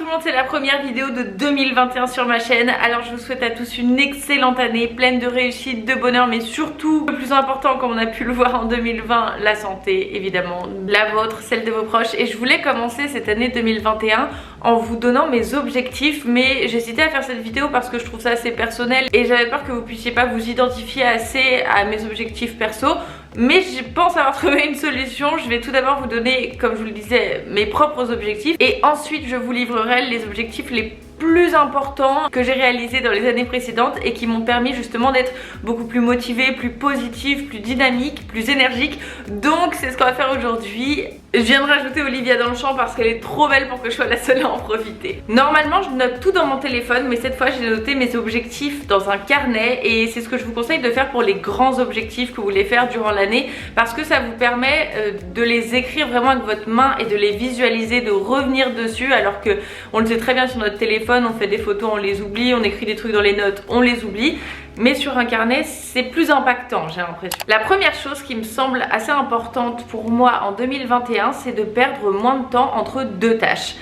le monde, c'est la première vidéo de 2021 sur ma chaîne. Alors je vous souhaite à tous une excellente année, pleine de réussite, de bonheur, mais surtout, le plus important comme on a pu le voir en 2020, la santé évidemment, la vôtre, celle de vos proches. Et je voulais commencer cette année 2021 en vous donnant mes objectifs, mais j'hésitais à faire cette vidéo parce que je trouve ça assez personnel et j'avais peur que vous puissiez pas vous identifier assez à mes objectifs perso. Mais je pense avoir trouvé une solution. Je vais tout d'abord vous donner, comme je vous le disais, mes propres objectifs et ensuite je vous livrerai les objectifs les plus importants que j'ai réalisés dans les années précédentes et qui m'ont permis justement d'être beaucoup plus motivée, plus positive, plus dynamique, plus énergique. Donc c'est ce qu'on va faire aujourd'hui. Je viens de rajouter Olivia dans le champ parce qu'elle est trop belle pour que je sois la seule à en profiter. Normalement je note tout dans mon téléphone, mais cette fois j'ai noté mes objectifs dans un carnet et c'est ce que je vous conseille de faire pour les grands objectifs que vous voulez faire durant l'année, parce que ça vous permet de les écrire vraiment avec votre main et de les visualiser, de revenir dessus, alors que on le sait très bien sur notre téléphone, on fait des photos, on les oublie, on écrit des trucs dans les notes, on les oublie. Mais sur un carnet, c'est plus impactant, j'ai l'impression. La première chose qui me semble assez importante pour moi en 2021, c'est de perdre moins de temps entre deux tâches.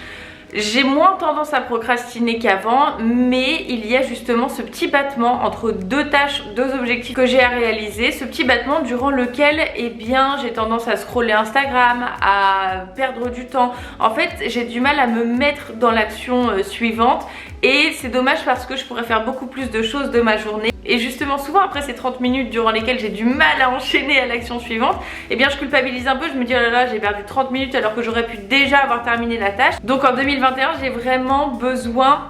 J'ai moins tendance à procrastiner qu'avant, mais il y a justement ce petit battement entre deux tâches, deux objectifs que j'ai à réaliser. Ce petit battement durant lequel, eh bien, j'ai tendance à scroller Instagram, à perdre du temps. En fait, j'ai du mal à me mettre dans l'action suivante. Et c'est dommage parce que je pourrais faire beaucoup plus de choses de ma journée. Et justement, souvent après ces 30 minutes durant lesquelles j'ai du mal à enchaîner à l'action suivante, eh bien je culpabilise un peu, je me dis oh là là, j'ai perdu 30 minutes alors que j'aurais pu déjà avoir terminé la tâche. Donc en 2021, j'ai vraiment besoin,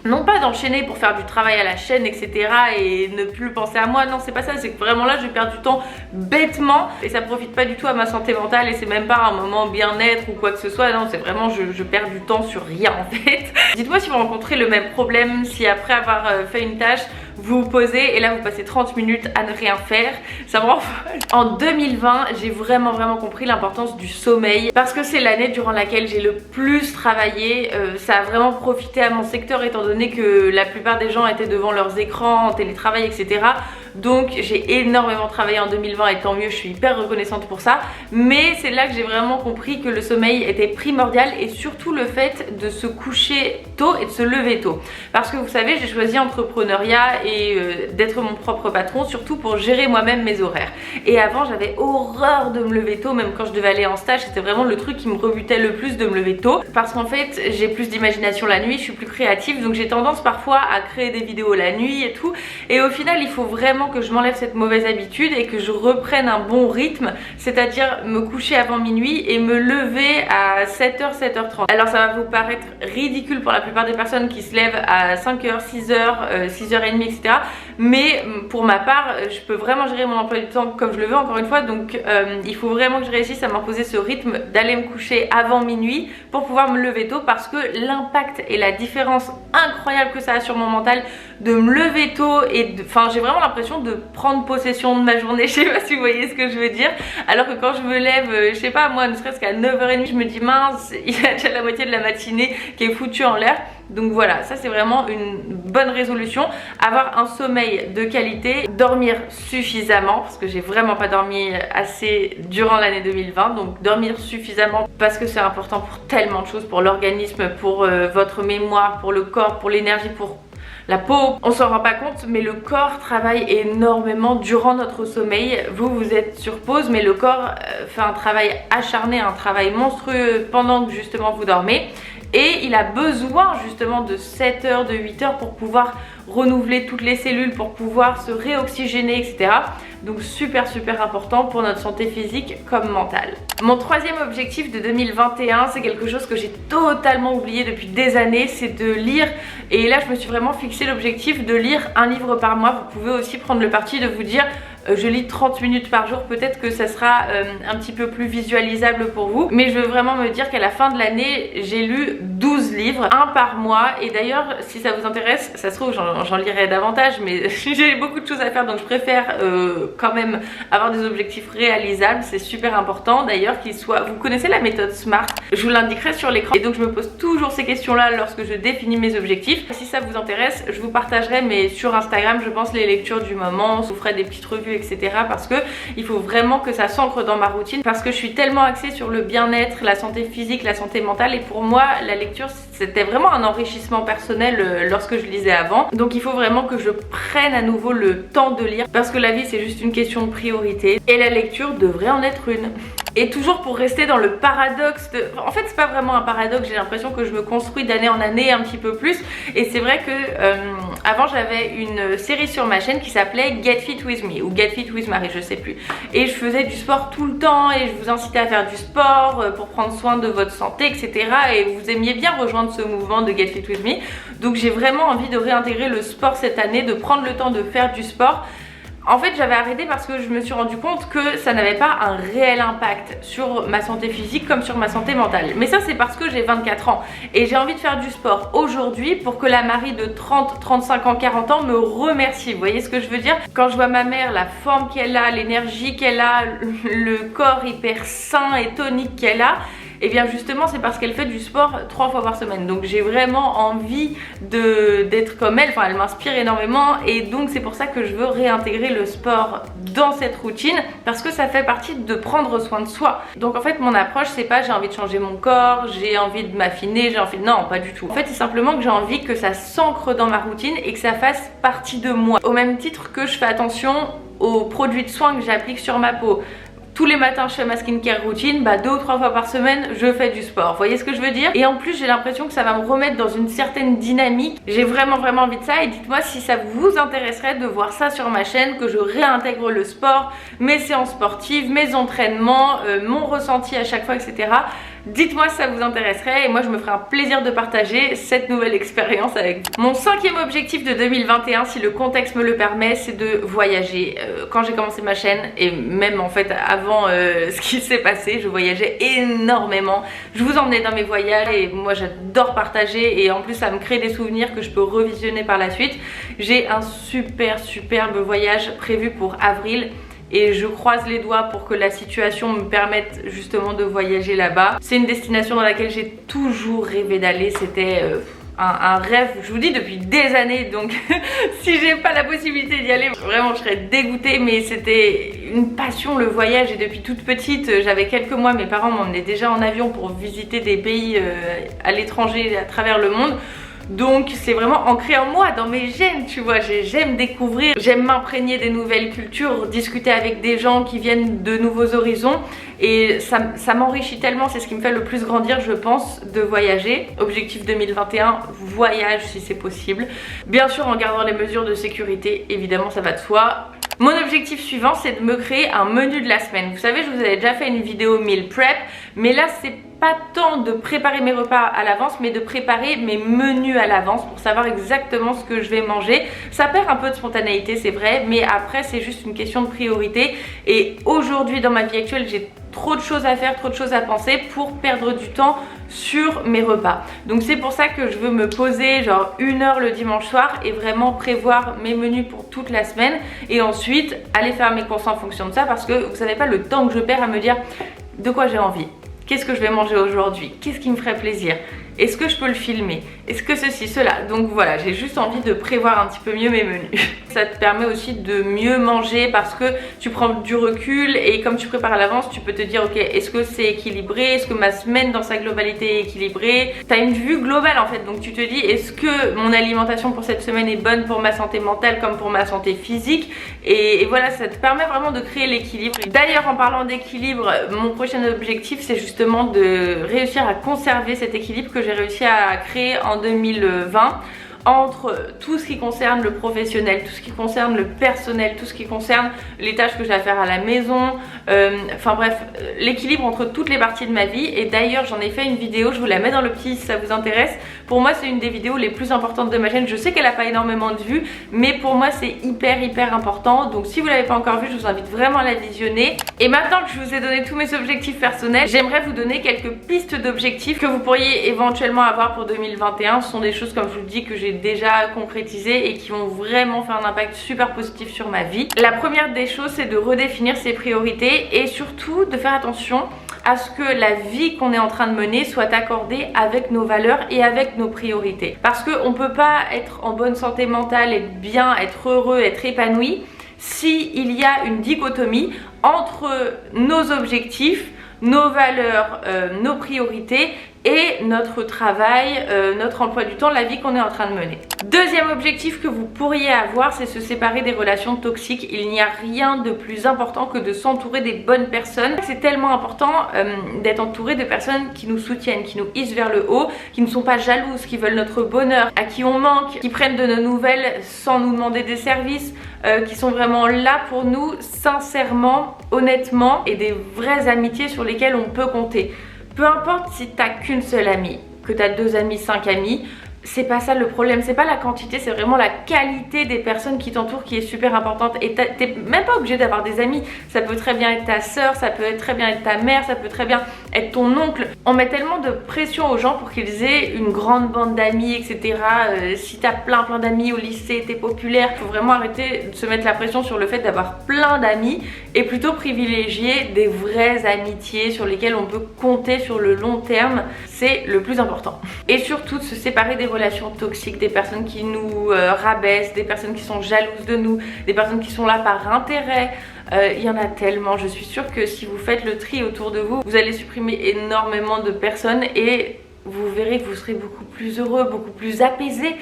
non pas d'enchaîner pour faire du travail à la chaîne, etc. et ne plus penser à moi, non c'est pas ça, c'est que vraiment là je perds du temps bêtement et ça profite pas du tout à ma santé mentale et c'est même pas un moment bien-être ou quoi que ce soit, non c'est vraiment je perds du temps sur rien en fait. Dites-moi si vous rencontrez le même problème, si après avoir fait une tâche, vous vous posez et là vous passez 30 minutes à ne rien faire, ça me rend folle. En 2020, j'ai vraiment compris l'importance du sommeil parce que c'est l'année durant laquelle j'ai le plus travaillé. Ça a vraiment profité à mon secteur étant donné que la plupart des gens étaient devant leurs écrans, en télétravail, etc. Donc j'ai énormément travaillé en 2020 et tant mieux, je suis hyper reconnaissante pour ça. Mais c'est là que j'ai vraiment compris que le sommeil était primordial et surtout le fait de se coucher tôt et de se lever tôt. Parce que vous savez, j'ai choisi entrepreneuriat et d'être mon propre patron, surtout pour gérer moi-même mes horaires. Et avant, j'avais horreur de me lever tôt, même quand je devais aller en stage, c'était vraiment le truc qui me rebutait le plus de me lever tôt. Parce qu'en fait, j'ai plus d'imagination la nuit, je suis plus créative, donc j'ai tendance parfois à créer des vidéos la nuit et tout. Et au final, il faut vraiment que je m'enlève cette mauvaise habitude et que je reprenne un bon rythme, c'est-à-dire me coucher avant minuit et me lever à 7h, 7h30. Alors ça va vous paraître ridicule pour la plupart des personnes qui se lèvent à 5h, 6h, 6h30, etc. Mais pour ma part, je peux vraiment gérer mon emploi du temps comme je le veux encore une fois, donc il faut vraiment que je réussisse à m'imposer ce rythme d'aller me coucher avant minuit pour pouvoir me lever tôt, parce que l'impact et la différence incroyable que ça a sur mon mental de me lever tôt et enfin j'ai vraiment l'impression de prendre possession de ma journée, je sais pas si vous voyez ce que je veux dire, alors que quand je me lève, je sais pas moi, ne serait-ce qu'à 9h30, je me dis mince, il y a déjà la moitié de la matinée qui est foutue en l'air. Donc voilà, ça c'est vraiment une bonne résolution, avoir un sommeil de qualité, dormir suffisamment, parce que j'ai vraiment pas dormi assez durant l'année 2020, donc dormir suffisamment parce que c'est important pour tellement de choses, pour l'organisme, pour votre mémoire, pour le corps, pour l'énergie, pour la peau. On s'en rend pas compte, mais le corps travaille énormément durant notre sommeil. Vous êtes sur pause, mais le corps fait un travail acharné, un travail monstrueux pendant que justement vous dormez. Et il a besoin justement de 7 heures, de 8 heures pour pouvoir renouveler toutes les cellules, pour pouvoir se réoxygéner, etc. Donc super important pour notre santé physique comme mentale. Mon troisième objectif de 2021, c'est quelque chose que j'ai totalement oublié depuis des années, c'est de lire. Et là je me suis vraiment fixé l'objectif de lire un livre par mois. Vous pouvez aussi prendre le parti de vous dire je lis 30 minutes par jour, peut-être que ça sera un petit peu plus visualisable pour vous, mais je veux vraiment me dire qu'à la fin de l'année j'ai lu 12 livres, un par mois. Et d'ailleurs si ça vous intéresse, ça se trouve j'en lirai davantage, mais j'ai beaucoup de choses à faire, donc je préfère quand même avoir des objectifs réalisables. C'est super important d'ailleurs qu'ils soient, vous connaissez la méthode SMART, je vous l'indiquerai sur l'écran, et donc je me pose toujours ces questions là lorsque je définis mes objectifs. Si ça vous intéresse, je vous partagerai, mais sur Instagram je pense, les lectures du moment, je vous ferai des petites revues, etc. parce que il faut vraiment que ça s'ancre dans ma routine, parce que je suis tellement axée sur le bien-être, la santé physique, la santé mentale, et pour moi la lecture c'était vraiment un enrichissement personnel lorsque je lisais avant. Donc il faut vraiment que je prenne à nouveau le temps de lire parce que la vie c'est juste une question de priorité et la lecture devrait en être une. Et toujours pour rester dans le paradoxe de... En fait c'est pas vraiment un paradoxe, j'ai l'impression que je me construis d'année en année un petit peu plus. Et c'est vrai que avant j'avais une série sur ma chaîne qui s'appelait Get Fit With Me ou Get Fit With Marie, je sais plus. Et je faisais du sport tout le temps et je vous incitais à faire du sport pour prendre soin de votre santé, etc. Et vous aimiez bien rejoindre ce mouvement de Get Fit With Me. Donc j'ai vraiment envie de réintégrer le sport cette année, de prendre le temps de faire du sport. En fait j'avais arrêté parce que je me suis rendu compte que ça n'avait pas un réel impact sur ma santé physique comme sur ma santé mentale. Mais ça c'est parce que j'ai 24 ans et j'ai envie de faire du sport aujourd'hui pour que la Marie de 30, 35 ans, 40 ans me remercie. Vous voyez ce que je veux dire? Quand je vois ma mère, la forme qu'elle a, l'énergie qu'elle a, le corps hyper sain et tonique qu'elle a, et bien justement c'est parce qu'elle fait du sport 3 fois par semaine. Donc j'ai vraiment envie d'être comme elle, enfin elle m'inspire énormément et donc c'est pour ça que je veux réintégrer le sport dans cette routine parce que ça fait partie de prendre soin de soi. Donc en fait mon approche c'est pas j'ai envie de changer mon corps, j'ai envie de m'affiner, j'ai envie de... Non, pas du tout. En fait c'est simplement que j'ai envie que ça s'ancre dans ma routine et que ça fasse partie de moi. Au même titre que je fais attention aux produits de soins que j'applique sur ma peau. Tous les matins je fais ma skincare routine, 2 ou 3 fois par semaine je fais du sport. Vous voyez ce que je veux dire? Et en plus j'ai l'impression que ça va me remettre dans une certaine dynamique. J'ai vraiment envie de ça et dites-moi si ça vous intéresserait de voir ça sur ma chaîne, que je réintègre le sport, mes séances sportives, mes entraînements, mon ressenti à chaque fois, etc. Dites-moi si ça vous intéresserait et moi je me ferai un plaisir de partager cette nouvelle expérience avec vous. Mon 5e objectif de 2021, si le contexte me le permet, c'est de voyager. Quand j'ai commencé ma chaîne et même en fait avant ce qui s'est passé, je voyageais énormément. Je vous emmenais dans mes voyages et moi j'adore partager et en plus ça me crée des souvenirs que je peux revisionner par la suite. J'ai un superbe voyage prévu pour avril. Et je croise les doigts pour que la situation me permette justement de voyager là-bas. C'est une destination dans laquelle j'ai toujours rêvé d'aller. C'était un rêve, je vous dis, depuis des années. Donc si j'ai pas la possibilité d'y aller, vraiment je serais dégoûtée. Mais c'était une passion, le voyage. Et depuis toute petite, j'avais quelques mois, mes parents m'emmenaient déjà en avion pour visiter des pays à l'étranger, à travers le monde. Donc c'est vraiment ancré en moi, dans mes gènes, tu vois. J'aime découvrir, j'aime m'imprégner des nouvelles cultures, discuter avec des gens qui viennent de nouveaux horizons. Et ça m'enrichit tellement, c'est ce qui me fait le plus grandir je pense, de voyager. Objectif 2021, voyage si c'est possible. Bien sûr en gardant les mesures de sécurité, évidemment ça va de soi. Mon objectif suivant c'est de me créer un menu de la semaine. Vous savez je vous avais déjà fait une vidéo meal prep, mais là c'est pas tant de préparer mes repas à l'avance mais de préparer mes menus à l'avance pour savoir exactement ce que je vais manger. Ça perd un peu de spontanéité c'est vrai, mais après c'est juste une question de priorité et aujourd'hui dans ma vie actuelle j'ai trop de choses à faire, trop de choses à penser pour perdre du temps sur mes repas. Donc c'est pour ça que je veux me poser genre 1 heure le dimanche soir et vraiment prévoir mes menus pour toute la semaine et ensuite aller faire mes courses en fonction de ça parce que vous savez pas le temps que je perds à me dire de quoi j'ai envie. Qu'est-ce que je vais manger aujourd'hui? Qu'est-ce qui me ferait plaisir? Est-ce que je peux le filmer? Est-ce que ceci, cela? Donc voilà, j'ai juste envie de prévoir un petit peu mieux mes menus. Ça te permet aussi de mieux manger parce que tu prends du recul et comme tu prépares à l'avance, tu peux te dire ok, est-ce que c'est équilibré? Est-ce que ma semaine dans sa globalité est équilibrée? Tu as une vue globale en fait, donc tu te dis est-ce que mon alimentation pour cette semaine est bonne pour ma santé mentale comme pour ma santé physique? Et voilà, ça te permet vraiment de créer l'équilibre. D'ailleurs en parlant d'équilibre, mon prochain objectif c'est justement de réussir à conserver cet équilibre que j'ai réussi à créer en 2020 entre tout ce qui concerne le professionnel, tout ce qui concerne le personnel, tout ce qui concerne les tâches que j'ai à faire à la maison, enfin bref, l'équilibre entre toutes les parties de ma vie. Et d'ailleurs j'en ai fait une vidéo, je vous la mets dans le petit si ça vous intéresse. Pour moi c'est une des vidéos les plus importantes de ma chaîne. Je sais qu'elle n'a pas énormément de vues, mais pour moi c'est hyper important. Donc si vous l'avez pas encore vue, je vous invite vraiment à la visionner. Et maintenant que je vous ai donné tous mes objectifs personnels, j'aimerais vous donner quelques pistes d'objectifs que vous pourriez éventuellement avoir pour 2021. Ce sont des choses comme je vous le dis que j'ai déjà concrétisées et qui vont vraiment faire un impact super positif sur ma vie. La première des choses c'est de redéfinir ses priorités et surtout de faire attention à ce que la vie qu'on est en train de mener soit accordée avec nos valeurs et avec nos priorités. Parce qu'on ne peut pas être en bonne santé mentale, être bien, être heureux, être épanoui s'il y a une dichotomie entre nos objectifs, nos valeurs, nos priorités et notre travail, notre emploi du temps, la vie qu'on est en train de mener. Deuxième objectif que vous pourriez avoir, c'est se séparer des relations toxiques. Il n'y a rien de plus important que de s'entourer des bonnes personnes. C'est tellement important d'être entouré de personnes qui nous soutiennent, qui nous hissent vers le haut, qui ne sont pas jalouses, qui veulent notre bonheur, à qui on manque, qui prennent de nos nouvelles sans nous demander des services, qui sont vraiment là pour nous sincèrement, honnêtement, et des vraies amitiés sur lesquelles on peut compter. Peu importe si t'as qu'une seule amie, que t'as 2 amis, 5 amis, c'est pas ça le problème, c'est pas la quantité, c'est vraiment la qualité des personnes qui t'entourent qui est super importante. Et t'es même pas obligé d'avoir des amis, ça peut très bien être ta soeur, ça peut très bien être ta mère, ça peut très bien être ton oncle. On met tellement de pression aux gens pour qu'ils aient une grande bande d'amis, etc. Si t'as plein d'amis au lycée, t'es populaire, faut vraiment arrêter de se mettre la pression sur le fait d'avoir plein d'amis et plutôt privilégier des vraies amitiés sur lesquelles on peut compter sur le long terme. C'est le plus important. Et surtout de se séparer des relations toxiques, des personnes qui nous rabaissent, des personnes qui sont jalouses de nous, des personnes qui sont là par intérêt. Il y en a tellement. Je suis sûre que si vous faites le tri autour de vous, vous allez supprimer énormément de personnes et vous verrez que vous serez beaucoup plus heureux, beaucoup plus apaisé,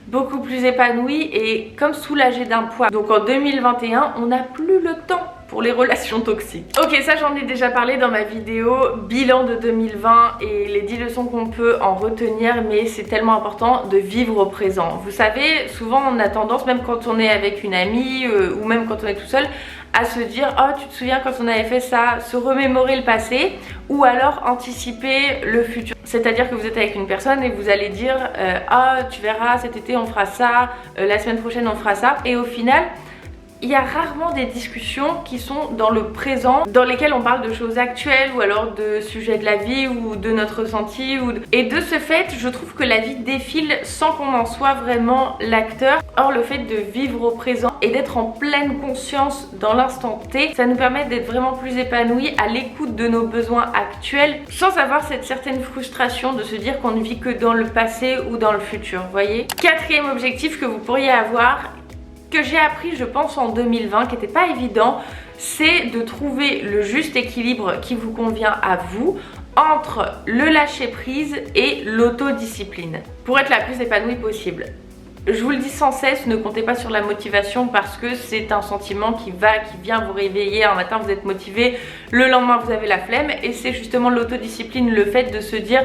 beaucoup plus épanoui et comme soulagé d'un poids. Donc en 2021, on n'a plus le temps pour les relations toxiques. Ok, ça j'en ai déjà parlé dans ma vidéo bilan de 2020 et les 10 leçons qu'on peut en retenir, mais c'est tellement important de vivre au présent. Vous savez, souvent on a tendance, même quand on est avec une amie ou même quand on est tout seul, à se dire « Oh, tu te souviens quand on avait fait ça ?» se remémorer le passé ou alors anticiper le futur. C'est-à-dire que vous êtes avec une personne et vous allez dire « Ah, tu verras, cet été on fera ça, la semaine prochaine on fera ça » et au final, il y a rarement des discussions qui sont dans le présent, dans lesquelles on parle de choses actuelles ou alors de sujets de la vie ou de notre ressenti. Et de ce fait, je trouve que la vie défile sans qu'on en soit vraiment l'acteur. Or, le fait de vivre au présent et d'être en pleine conscience dans l'instant T, ça nous permet d'être vraiment plus épanouis à l'écoute de nos besoins actuels, sans avoir cette certaine frustration de se dire qu'on ne vit que dans le passé ou dans le futur, vous voyez. Quatrième objectif que vous pourriez avoir, que j'ai appris je pense en 2020, qui n'était pas évident, c'est de trouver le juste équilibre qui vous convient à vous entre le lâcher prise et l'autodiscipline pour être la plus épanouie possible. Je vous le dis sans cesse, ne comptez pas sur la motivation parce que c'est un sentiment qui vient vous réveiller. Un matin vous êtes motivé, le lendemain vous avez la flemme et c'est justement l'autodiscipline, le fait de se dire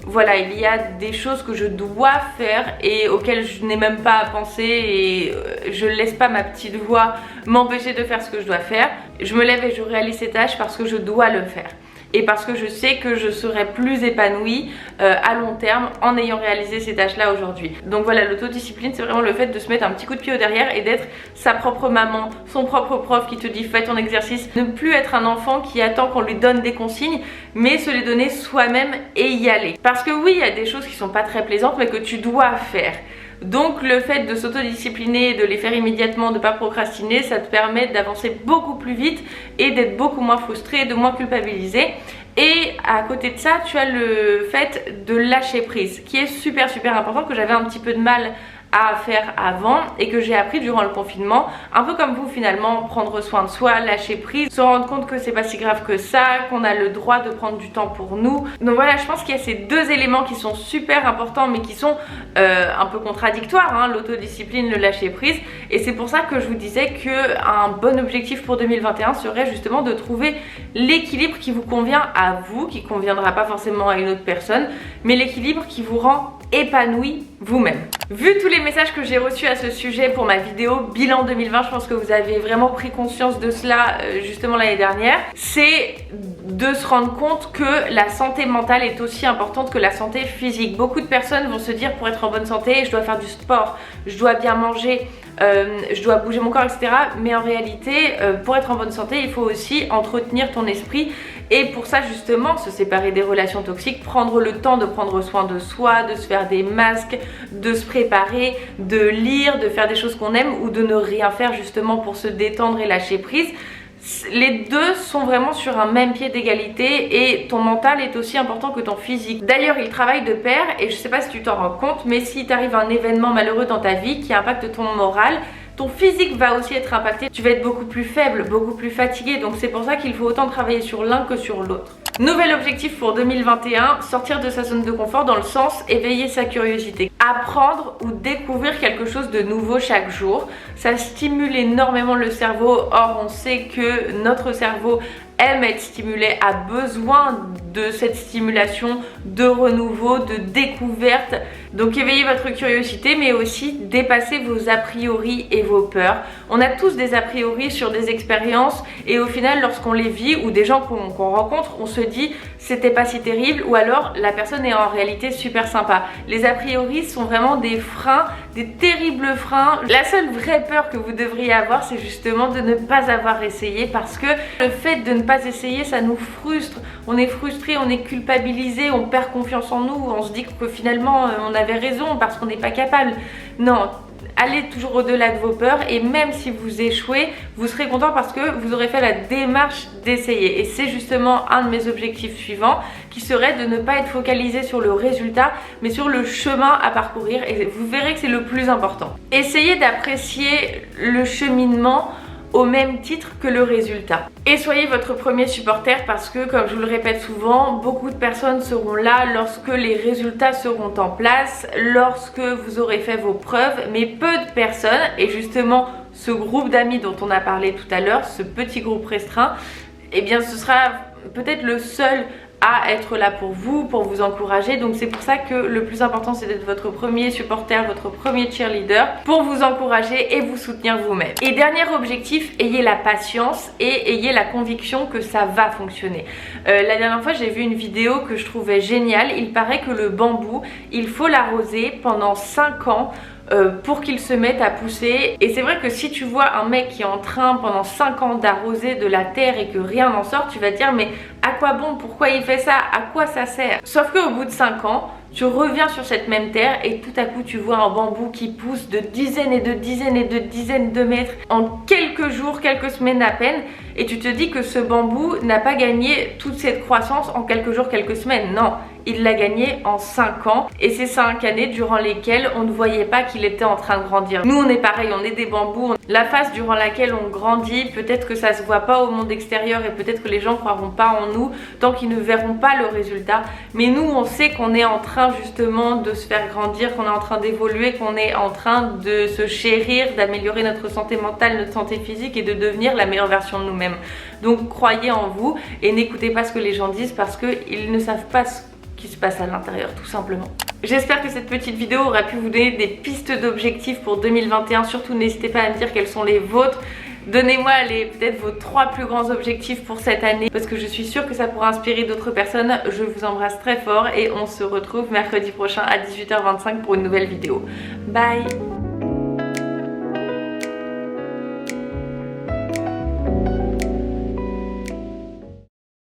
voilà, il y a des choses que je dois faire et auxquelles je n'ai même pas à penser et je ne laisse pas ma petite voix m'empêcher de faire ce que je dois faire. Je me lève et je réalise ces tâches parce que je dois le faire. Et parce que je sais que je serai plus épanouie à long terme en ayant réalisé ces tâches-là aujourd'hui. Donc voilà, l'autodiscipline, c'est vraiment le fait de se mettre un petit coup de pied au derrière et d'être sa propre maman, son propre prof qui te dit fais ton exercice. Ne plus être un enfant qui attend qu'on lui donne des consignes, mais se les donner soi-même et y aller. Parce que oui, il y a des choses qui sont pas très plaisantes, mais que tu dois faire. Donc le fait de s'autodiscipliner, de les faire immédiatement, de ne pas procrastiner, ça te permet d'avancer beaucoup plus vite et d'être beaucoup moins frustré, de moins culpabiliser. Et à côté de ça, tu as le fait de lâcher prise, qui est super important, que j'avais un petit peu de mal à faire avant et que j'ai appris durant le confinement, un peu comme vous finalement, prendre soin de soi, lâcher prise, se rendre compte que c'est pas si grave que ça, qu'on a le droit de prendre du temps pour nous. Donc voilà, je pense qu'il y a ces deux éléments qui sont super importants mais qui sont un peu contradictoires, hein, l'autodiscipline, le lâcher prise, et c'est pour ça que je vous disais qu'un bon objectif pour 2021 serait justement de trouver l'équilibre qui vous convient à vous, qui conviendra pas forcément à une autre personne, mais l'équilibre qui vous rend épanoui vous-même. Vu tous les messages que j'ai reçus à ce sujet pour ma vidéo bilan 2020, je pense que vous avez vraiment pris conscience de cela justement l'année dernière. C'est de se rendre compte que la santé mentale est aussi importante que la santé physique. Beaucoup de personnes vont se dire pour être en bonne santé, je dois faire du sport, je dois bien manger, je dois bouger mon corps, etc. Mais en réalité, pour être en bonne santé, il faut aussi entretenir ton esprit. Et pour ça justement, se séparer des relations toxiques, prendre le temps de prendre soin de soi, de se faire des masques, de se préparer, de lire, de faire des choses qu'on aime ou de ne rien faire justement pour se détendre et lâcher prise. Les deux sont vraiment sur un même pied d'égalité et ton mental est aussi important que ton physique. D'ailleurs, ils travaillent de pair et je sais pas si tu t'en rends compte, mais si t'arrive un événement malheureux dans ta vie qui impacte ton moral, ton physique va aussi être impacté. Tu vas être beaucoup plus faible, beaucoup plus fatigué. Donc c'est pour ça qu'il faut autant travailler sur l'un que sur l'autre. Nouvel objectif pour 2021, sortir de sa zone de confort dans le sens éveiller sa curiosité. Apprendre ou découvrir quelque chose de nouveau chaque jour. Ça stimule énormément le cerveau. Or, on sait que notre cerveau aime être stimulé, a besoin de cette stimulation, de renouveau, de découverte. Donc éveillez votre curiosité, mais aussi dépassez vos a priori et vos peurs. On a tous des a priori sur des expériences et au final lorsqu'on les vit ou des gens qu'on rencontre, on se dit c'était pas si terrible ou alors la personne est en réalité super sympa. Les a priori sont vraiment des freins, des terribles freins. La seule vraie peur que vous devriez avoir, c'est justement de ne pas avoir essayé, parce que le fait de ne pas essayer, ça nous frustre. On est frustré, on est culpabilisé, on perd confiance en nous, on se dit que finalement on avait raison parce qu'on n'est pas capable. Non, allez toujours au-delà de vos peurs et même si vous échouez, vous serez content parce que vous aurez fait la démarche d'essayer. Et c'est justement un de mes objectifs suivants qui serait de ne pas être focalisé sur le résultat mais sur le chemin à parcourir, et vous verrez que c'est le plus important. Essayez d'apprécier le cheminement au même titre que le résultat. Et soyez votre premier supporter parce que, comme je vous le répète souvent, beaucoup de personnes seront là lorsque les résultats seront en place, lorsque vous aurez fait vos preuves, mais peu de personnes, et justement ce groupe d'amis dont on a parlé tout à l'heure, ce petit groupe restreint, eh bien ce sera peut-être le seul à être là pour vous encourager. Donc c'est pour ça que le plus important c'est d'être votre premier supporter, votre premier cheerleader pour vous encourager et vous soutenir vous-même. Et dernier objectif, ayez la patience et ayez la conviction que ça va fonctionner. La dernière fois j'ai vu une vidéo que je trouvais géniale. Il paraît que le bambou, il faut l'arroser pendant 5 ans pour qu'il se mette à pousser. Et c'est vrai que si tu vois un mec qui est en train pendant 5 ans d'arroser de la terre et que rien n'en sort, tu vas te dire mais à quoi bon, pourquoi il fait ça, à quoi ça sert? Sauf qu'au bout de 5 ans, tu reviens sur cette même terre et tout à coup tu vois un bambou qui pousse de dizaines et de dizaines et de dizaines de mètres en quelques jours, quelques semaines à peine, et tu te dis que ce bambou n'a pas gagné toute cette croissance en quelques jours, quelques semaines. Non, il l'a gagné en 5 ans, et c'est 5 années durant lesquelles on ne voyait pas qu'il était en train de grandir. Nous on est pareil, on est des bambous, la phase durant laquelle on grandit, peut-être que ça se voit pas au monde extérieur et peut-être que les gens croiront pas en nous tant qu'ils ne verront pas le résultat, mais nous on sait qu'on est en train justement de se faire grandir, qu'on est en train d'évoluer, qu'on est en train de se chérir, d'améliorer notre santé mentale, notre santé physique et de devenir la meilleure version de nous-mêmes. Donc croyez en vous et n'écoutez pas ce que les gens disent parce qu'ils ne savent pas ce qui se passe à l'intérieur tout simplement. J'espère que cette petite vidéo aura pu vous donner des pistes d'objectifs pour 2021. Surtout n'hésitez pas à me dire quels sont les vôtres. Donnez-moi peut-être vos 3 plus grands objectifs pour cette année parce que je suis sûre que ça pourra inspirer d'autres personnes. Je vous embrasse très fort et on se retrouve mercredi prochain à 18h25 pour une nouvelle vidéo. Bye!